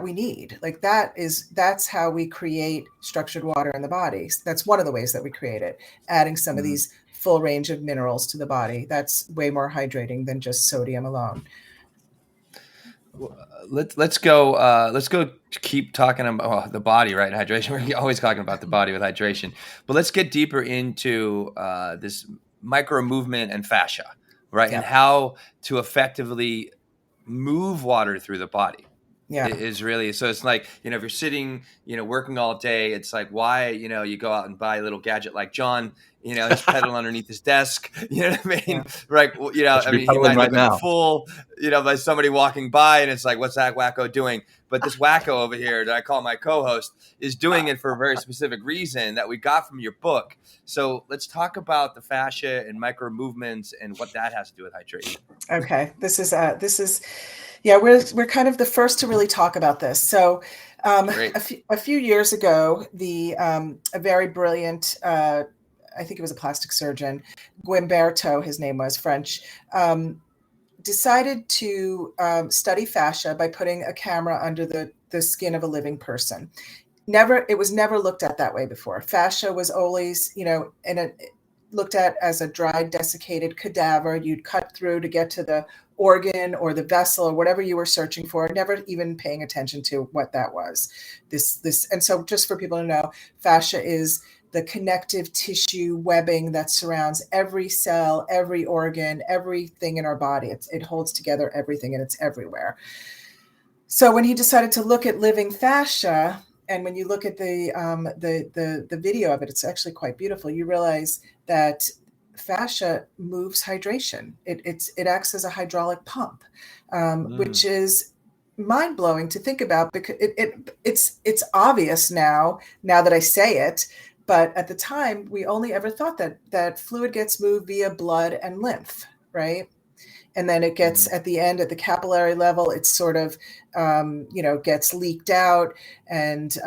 we need. Like that's how we create structured water in the body. That's one of the ways that we create it, adding some of these full range of minerals to the body. That's way more hydrating than just sodium alone. Let's go keep talking about the body, right? Hydration. We're always talking about the body with hydration, but let's get deeper into this micro movement and fascia, right? Yeah. And how to effectively move water through the body. Yeah. It is really. So it's like, if you're sitting, working all day, it's like, why, you go out and buy a little gadget like John, he's pedaling underneath his desk, you know what I mean? Yeah. Right. I should be He pedaling might right look like now. a fool, by somebody walking by, and it's like, what's that wacko doing? But this wacko over here that I call my co-host is doing it for a very specific reason that we got from your book. So let's talk about the fascia and micro movements and what that has to do with hydration. Okay. This is, yeah, we're kind of the first to really talk about this. So a few years ago, a very brilliant, I think it was a plastic surgeon, Guimberto, his name was French, decided to study fascia by putting a camera under the skin of a living person. It was never looked at that way before. Fascia was always, looked at as a dried, desiccated cadaver you'd cut through to get to the organ or the vessel or whatever you were searching for, never even paying attention to what that was. And so just for people to know, fascia is the connective tissue webbing that surrounds every cell, every organ, everything in our body. It holds together everything, and it's everywhere. So when he decided to look at living fascia, and when you look at the video of it, it's actually quite beautiful. You realize that fascia moves hydration. It acts as a hydraulic pump, which is mind blowing to think about, because it's obvious now that I say it. But at the time, we only ever thought that fluid gets moved via blood and lymph, right? And then it gets at the end, at the capillary level, it's sort of, gets leaked out, and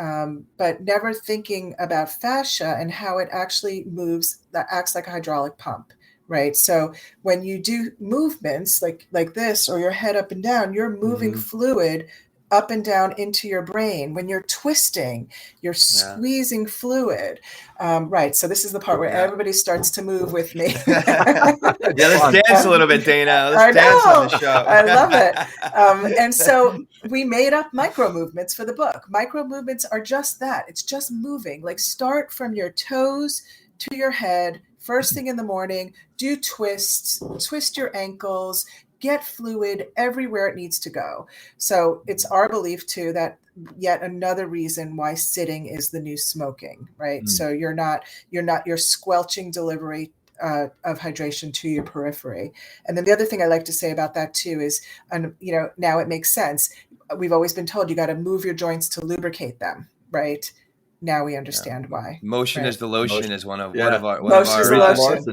but never thinking about fascia and how it actually moves, that acts like a hydraulic pump, right? So when you do movements like this, or your head up and down, you're moving fluid up and down into your brain. When you're twisting, you're squeezing fluid. Right. So this is the part where everybody starts to move with me. Let's dance a little bit, Dana. Let's dance on the show. I love it. And so we made up micro movements for the book. Micro movements are just that. It's just moving. Like, start from your toes to your head, first thing in the morning, do twists, twist your ankles, get fluid everywhere it needs to go. So it's our belief too that yet another reason why sitting is the new smoking, right? So you're squelching delivery of hydration to your periphery. And then the other thing I like to say about that too is, now it makes sense. We've always been told you got to move your joints to lubricate them, right? Now we understand why. Motion is the lotion. Motion is one of Motion our is the lotion.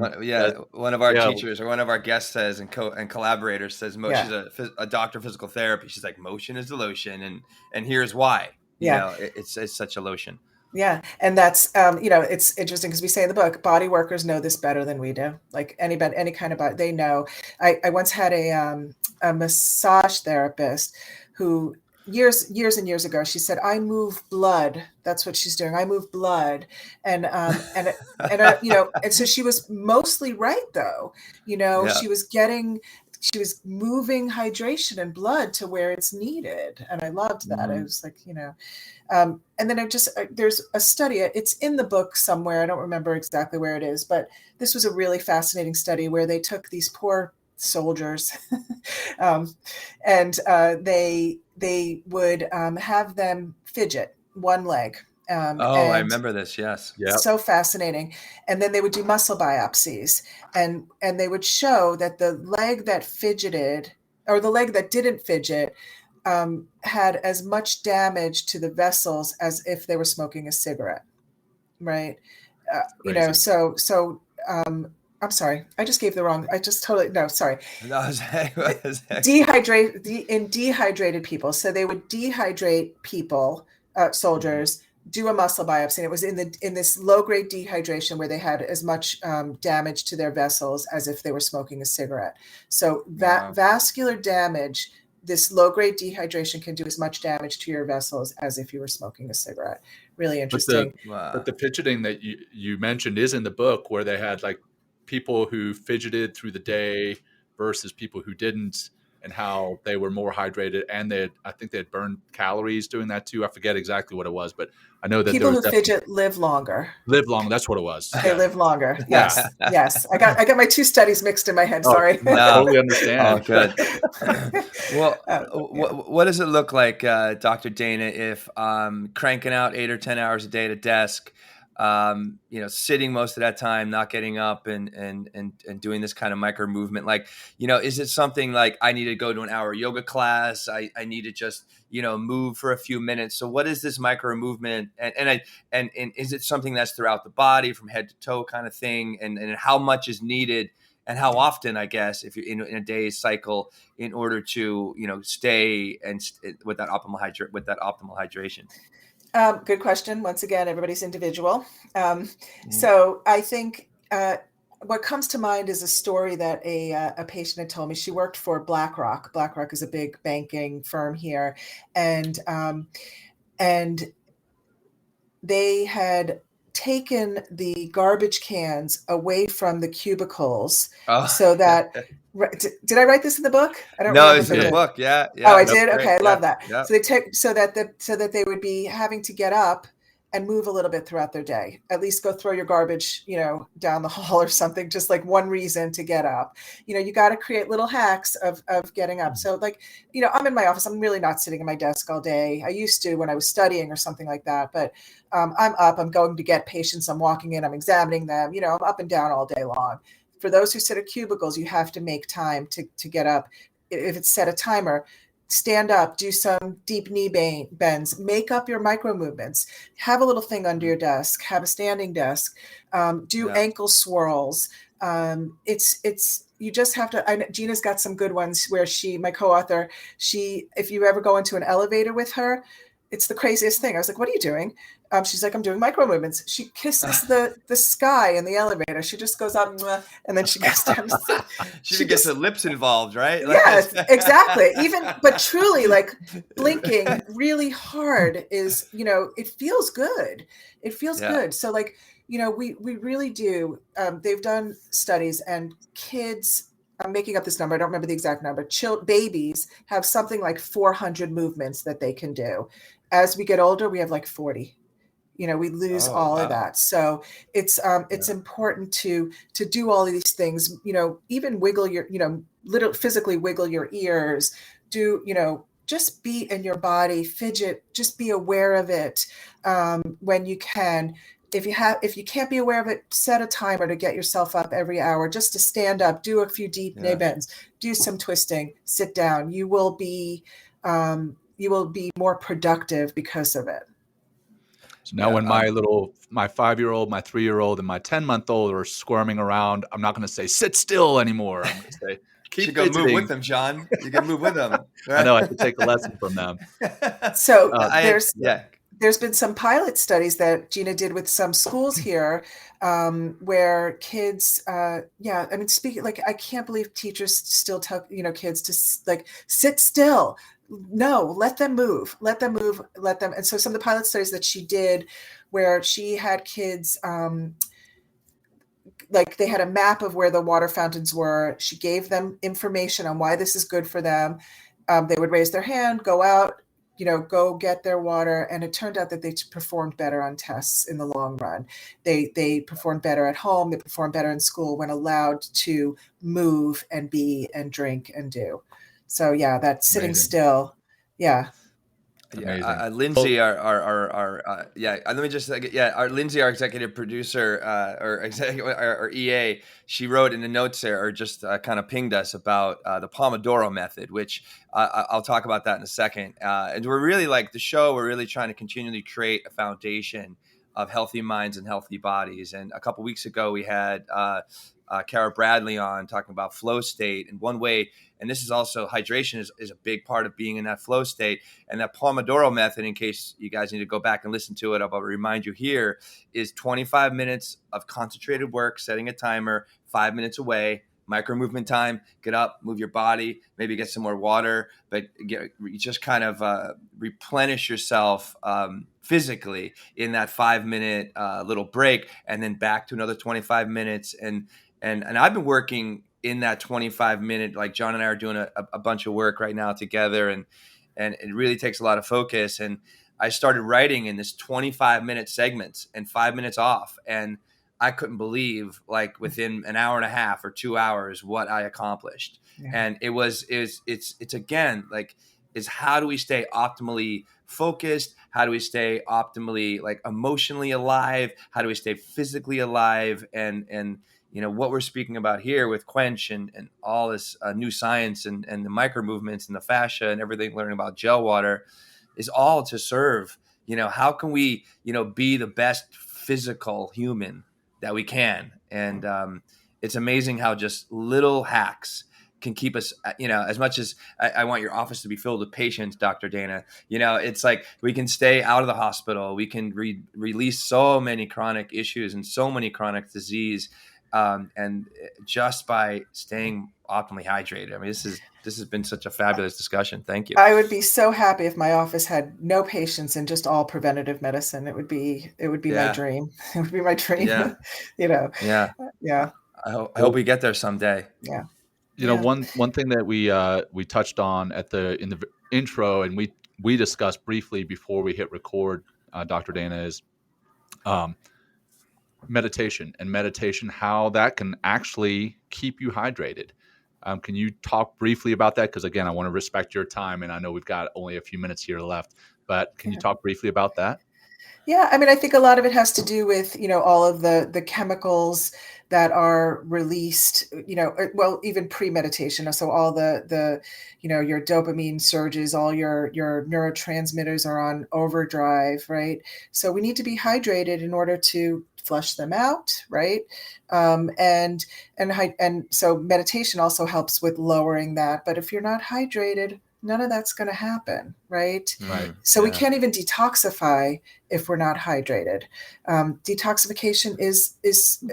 one of our teachers, or one of our guests says, and collaborators says, she's a doctor of physical therapy. She's like, motion is the lotion, and here's why. It's such a lotion. Yeah. And that's, it's interesting because we say in the book, body workers know this better than we do. Like any kind of body, they know. I once had a massage therapist who years and years ago, she said, I move blood. That's what she's doing. I move blood. And so she was mostly right though. She was moving hydration and blood to where it's needed. And I loved that. I was like, and then there's a study, it's in the book somewhere. I don't remember exactly where it is, but this was a really fascinating study where they took these poor soldiers and they would have them fidget one leg. I remember this. Yes. Yep. So fascinating. And then they would do muscle biopsies, and they would show that the leg that fidgeted, or the leg that didn't fidget, had as much damage to the vessels as if they were smoking a cigarette. Right. I'm sorry. I just gave the wrong. I just totally no. Sorry. Dehydrated people. So they would dehydrate people, soldiers, do a muscle biopsy. And it was in this low grade dehydration where they had as much damage to their vessels as if they were smoking a cigarette. So vascular damage. This low grade dehydration can do as much damage to your vessels as if you were smoking a cigarette. Really interesting. But the fidgeting that you mentioned is in the book, where they had like people who fidgeted through the day versus people who didn't. and how they were more hydrated, and I think they had burned calories doing that too. I forget exactly what it was, but I know that People there who was definitely fidget live longer. live long. That's what it was. They Yeah. live longer. Yes. Yes. I got my two studies mixed in my head. Oh, Sorry. I totally understand. Oh, good. Well, Yeah. what does it look like, Dr. Dana, if cranking out 8 or 10 hours a day at a desk, sitting most of that time, not getting up and doing this kind of micro movement? Like, is it something like I need to go to an hour yoga class? I need to just, move for a few minutes. So what is this micro movement? And is it something that's throughout the body from head to toe kind of thing? And how much is needed? And how often, I guess, if you're in a day's cycle, in order to stay with that optimal hydration. Good question. Once again, everybody's individual. So I think what comes to mind is a story that a patient had told me. She worked for BlackRock. BlackRock is a big banking firm here, and they had taken the garbage cans away from the cubicles so that did I write this in the book? I don't No, remember. it's in the book. Yeah. Oh, I did. Okay, I love that. Yeah. So they take so that they would be having to get up and move a little bit throughout their day. At least go throw your garbage, down the hall or something. Just like one reason to get up. You got to create little hacks of getting up. So like, I'm in my office. I'm really not sitting at my desk all day. I used to when I was studying or something like that. But I'm up. I'm going to get patients. I'm walking in. I'm examining them. I'm up and down all day long. For those who sit at cubicles, you have to make time to get up. If it's set a timer, stand up, do some deep knee bends, make up your micro movements, have a little thing under your desk, have a standing desk, do ankle swirls. It's you just have to. Gina's got some good ones where my co-author, if you ever go into an elevator with her, it's the craziest thing. I was like, what are you doing? She's like, I'm doing micro movements. She kisses the sky in the elevator. She just goes up and then she goes down. She gets her lips involved, right? Yes, exactly. But truly, like blinking really hard is, it feels good. It feels good. So like, we really do. They've done studies and kids, I'm making up this number. I don't remember the exact number. Babies have something like 400 movements that they can do. As we get older, we have like 40. We lose all of that. So it's important to do all of these things, even wiggle your, physically wiggle your ears, just be in your body, fidget, just be aware of it when you can. If you can't be aware of it, set a timer to get yourself up every hour, just to stand up, do a few deep knee bends, do some twisting, sit down. You will be more productive because of it. So now when my 5-year-old, my 3-year-old, and my 10-month-old are squirming around, I'm not going to say sit still anymore. I'm going to say keep you go move with them, John. You can move with them. I know, I could take a lesson from them. So there's been some pilot studies that Gina did with some schools here where kids, speaking, like, I can't believe teachers still tell, kids to like sit still. No, let them move. And so some of the pilot studies that she did where she had kids, like they had a map of where the water fountains were. She gave them information on why this is good for them. They would raise their hand, go out, go get their water. And it turned out that they performed better on tests in the long run. They performed better at home. They performed better in school when allowed to move and be and drink and do. So yeah, that sitting still. Yeah. Yeah, Lindsay, our Lindsay, our executive producer, or EA, she wrote in the notes there, or just kind of pinged us about the Pomodoro method, which I'll talk about that in a second. And we're really like the show. We're really trying to continually create a foundation of healthy minds and healthy bodies. And a couple weeks ago, we had Kara Bradley on talking about flow state, and one way. And this is also hydration is a big part of being in that flow state. And that Pomodoro method, in case you guys need to go back and listen to it, I'll remind you here, is 25 minutes of concentrated work, setting a timer, 5 minutes away, micro movement time, get up, move your body, maybe get some more water, but just kind of replenish yourself physically in that 5-minute little break, and then back to another 25 minutes. And I've been working in that 25-minute, like John and I are doing a bunch of work right now together, and it really takes a lot of focus. And I started writing in this 25-minute segments and 5 minutes off. And I couldn't believe, like, within an hour and a half or 2 hours, what I accomplished. Yeah. And it's again, like, is how do we stay optimally focused? How do we stay optimally, like, emotionally alive? How do we stay physically alive? And what we're speaking about here with Quench and all this new science and the micro-movements and the fascia and everything, learning about gel water, is all to serve, how can we, be the best physical human that we can. And it's amazing how just little hacks can keep us, as much as I want your office to be filled with patients, Dr. Dana, it's like we can stay out of the hospital. We can release so many chronic issues and so many chronic disease. And just by staying optimally hydrated. I mean, this has been such a fabulous discussion. Thank you. I would be so happy if my office had no patients and just all preventative medicine. It would be my dream. It would be my dream. Yeah. Yeah. I hope we get there someday. Yeah. One thing that we touched on in the intro, and we discussed briefly before we hit record, Dr. Dana, is meditation, how that can actually keep you hydrated. Can you talk briefly about that? Because again, I want to respect your time, and I know we've got only a few minutes here left, but can you talk briefly about that? Yeah, I mean, I think a lot of it has to do with, all of the chemicals that are released, well, even pre-meditation. So all the your dopamine surges, all your neurotransmitters are on overdrive, right? So we need to be hydrated in order to flush them out, right? And so meditation also helps with lowering that. But if you're not hydrated, none of that's going to happen, right? Right. So we can't even detoxify if we're not hydrated. Detoxification is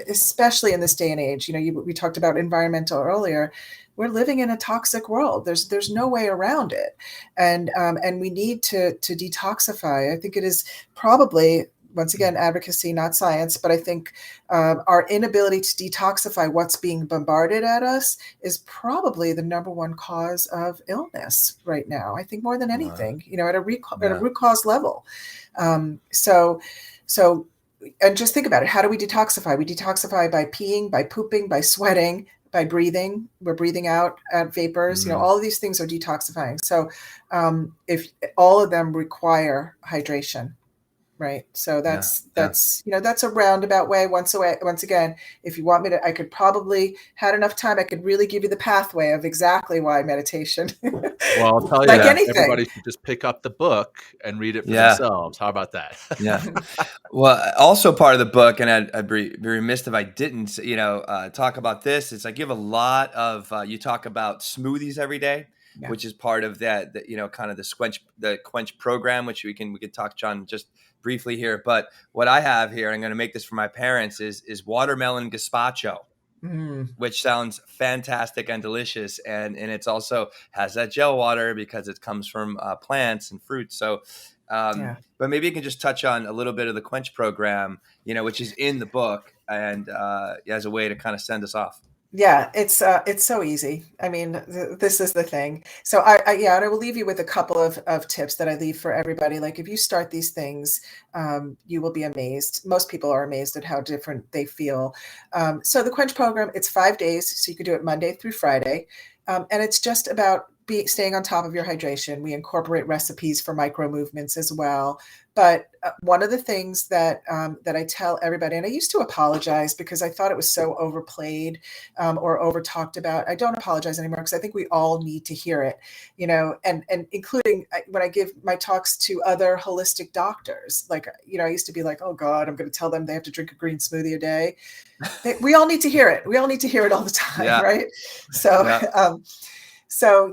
especially in this day and age. We talked about environmental earlier. We're living in a toxic world. There's no way around it, and we need to detoxify. I think it is probably, once again, advocacy, not science, but I think our inability to detoxify what's being bombarded at us is probably the number one cause of illness right now. I think more than anything, at a root cause level. So, and just think about it. How do we detoxify? We detoxify by peeing, by pooping, by sweating, by breathing. We're breathing out vapors. All of these things are detoxifying. So, if all of them require hydration. Right. So that's a roundabout way. Once again, if you want me to, I could probably, had enough time, I could really give you the pathway of exactly why meditation. Well, I'll tell you like that anything. Everybody should just pick up the book and read it for themselves. How about that? Yeah. Well, also part of the book, and I'd be remiss if I didn't, talk about this. It's I give a lot of, you talk about smoothies every day. Yeah. Which is part of that, kind of the Quench program, which we could talk, John, just briefly here. But what I have here, I'm going to make this for my parents, is watermelon gazpacho, which sounds fantastic and delicious. And it's also has that gel water because it comes from plants and fruits. So, but maybe you can just touch on a little bit of the Quench program, which is in the book, and as a way to kind of send us off. Yeah, it's so easy. I mean, this is the thing. So I will leave you with a couple of tips that I leave for everybody. Like, if you start these things, you will be amazed. Most people are amazed at how different they feel. So the Quench program, it's 5 days. So you can do it Monday through Friday. And it's just about staying on top of your hydration. We incorporate recipes for micro-movements as well. But one of the things that I tell everybody, and I used to apologize because I thought it was so overplayed or over talked about. I don't apologize anymore because I think we all need to hear it, and including when I give my talks to other holistic doctors. Like, I used to be like, oh God, I'm going to tell them they have to drink a green smoothie a day. We all need to hear it. We all need to hear it all the time, right? So. So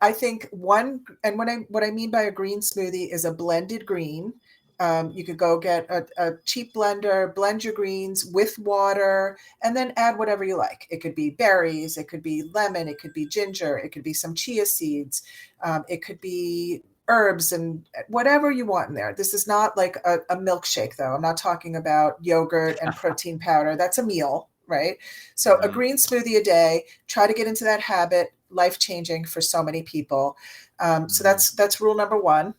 I think what I mean by a green smoothie is a blended green. You could go get a cheap blender, blend your greens with water, and then add whatever you like. It could be berries, it could be lemon, it could be ginger, it could be some chia seeds, it could be herbs and whatever you want in there. This is not like a milkshake, though. I'm not talking about yogurt and protein powder. That's a meal. right? So a Mhm. green smoothie a day, try to get into that habit, life-changing for so many people. So that's rule number one.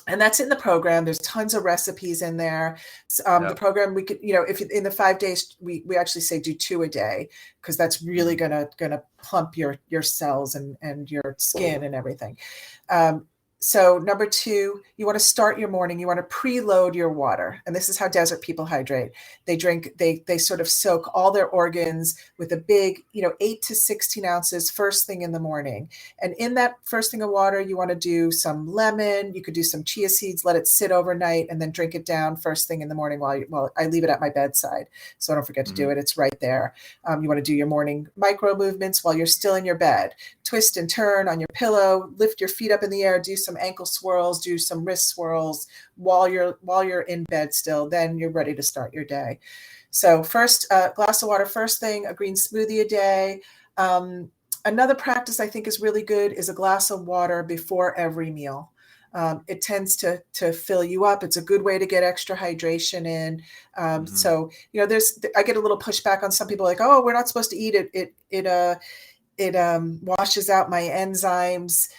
And that's in the program. There's tons of recipes in there. The program, we could, if in the 5 days, we actually say do 2 a day, because that's really gonna plump your cells and your skin and everything. So number 2, you want to start your morning. You want to preload your water. And this is how desert people hydrate. They sort of soak all their organs with a big, 8 to 16 ounces first thing in the morning. And in that first thing of water, you want to do some lemon. You could do some chia seeds, let it sit overnight, and then drink it down first thing in the morning while I leave it at my bedside. So I don't forget to do it. It's right there. You want to do your morning micro-movements while you're still in your bed. Twist and turn on your pillow, lift your feet up in the air, do some ankle swirls, do some wrist swirls while you're in bed still. Then you're ready to start your day. So first, glass of water first thing, a green smoothie a day. Another practice I think is really good is a glass of water before every meal. It tends to fill you up. It's a good way to get extra hydration in. So, I get a little pushback on some people like, oh, we're not supposed to eat it. It washes out my enzymes,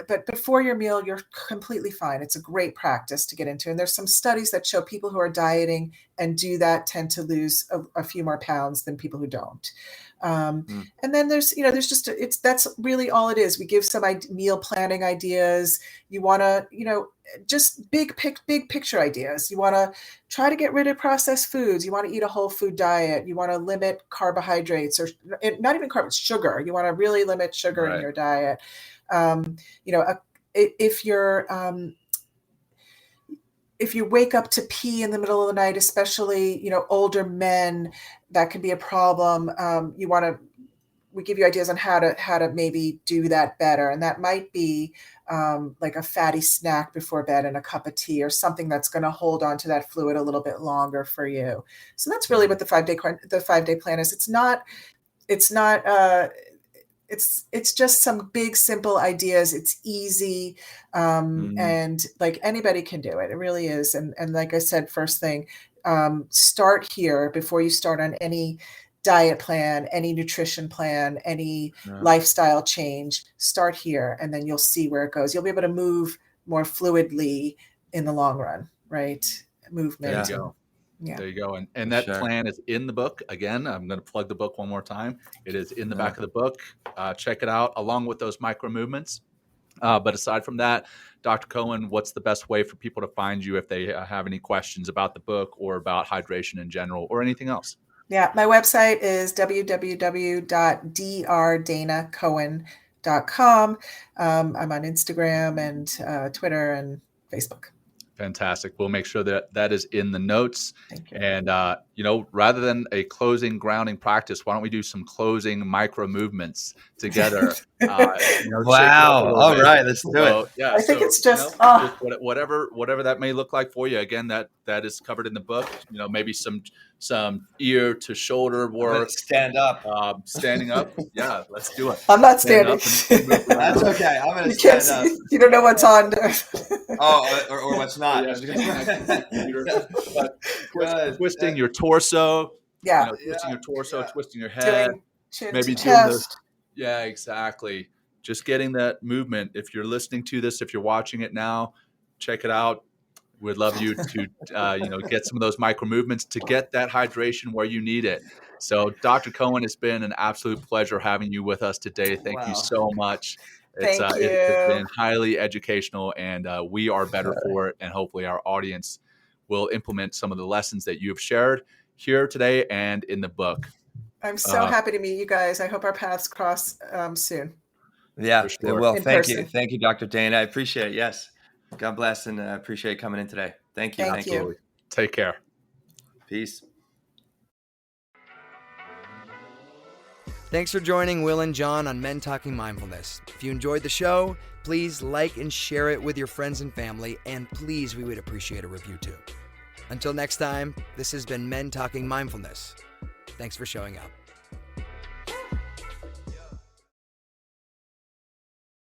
but before your meal, you're completely fine. It's a great practice to get into. And there's some studies that show people who are dieting and do that tend to lose a few more pounds than people who don't. And then there's that's really all it is. We give some meal planning ideas. You want to, just big picture ideas. You want to try to get rid of processed foods. You want to eat a whole food diet. You want to limit carbohydrates, or not even carbs, sugar. You want to really limit sugar in your diet. If you wake up to pee in the middle of the night, especially, older men, that can be a problem. We give you ideas on how to maybe do that better. And that might be like a fatty snack before bed and a cup of tea, or something that's going to hold on to that fluid a little bit longer for you. So that's really what the 5-day plan is. It's just some big, simple ideas. It's easy. And like anybody can do it. It really is. And like I said, first thing, start here before you start on any diet plan, any nutrition plan, any lifestyle change. Start here, and then you'll see where it goes. You'll be able to move more fluidly in the long run, right? Movement. There you go. Yeah. There you go. And that plan is in the book. Again, I'm going to plug the book one more time. It is in the back of the book. Check it out, along with those micro movements. But aside from that, Dr. Cohen, what's the best way for people to find you if they have any questions about the book or about hydration in general or anything else? Yeah, my website is www.drdanacohen.com. I'm on Instagram and Twitter and Facebook. Fantastic. We'll make sure that is in the notes. Thank you. And, rather than a closing grounding practice, why don't we do some closing micro movements together? Wow. All right. Let's do it. Yeah. I think it's just whatever that may look like for you. Again, that is covered in the book. Maybe some ear to shoulder work. Stand up. Standing up. Yeah, let's do it. I'm not standing. That's okay. I'm going to stand up. You don't know what's on. Or what's not. Twisting your torso. Yeah. Twisting your torso, twisting your head. Maybe chest. Yeah, exactly. Just getting that movement. If you're listening to this, if you're watching it now, check it out. We'd love you to, get some of those micro movements to get that hydration where you need it. So, Dr. Cohen, it's been an absolute pleasure having you with us today. Thank you so much. It's been highly educational, and we are better for it. And hopefully our audience will implement some of the lessons that you have shared here today and in the book. I'm so happy to meet you guys. I hope our paths cross soon. Yeah, sure. Well, thank person. you. Thank you, Dr. Dana. I appreciate it. Yes. God bless, and I appreciate coming in today. Thank you. Thank you. Take care. Peace. Thanks for joining Will and Jon on Men Talking Mindfulness. If you enjoyed the show, please like and share it with your friends and family, and please, we would appreciate a review too. Until next time, this has been Men Talking Mindfulness. Thanks for showing up.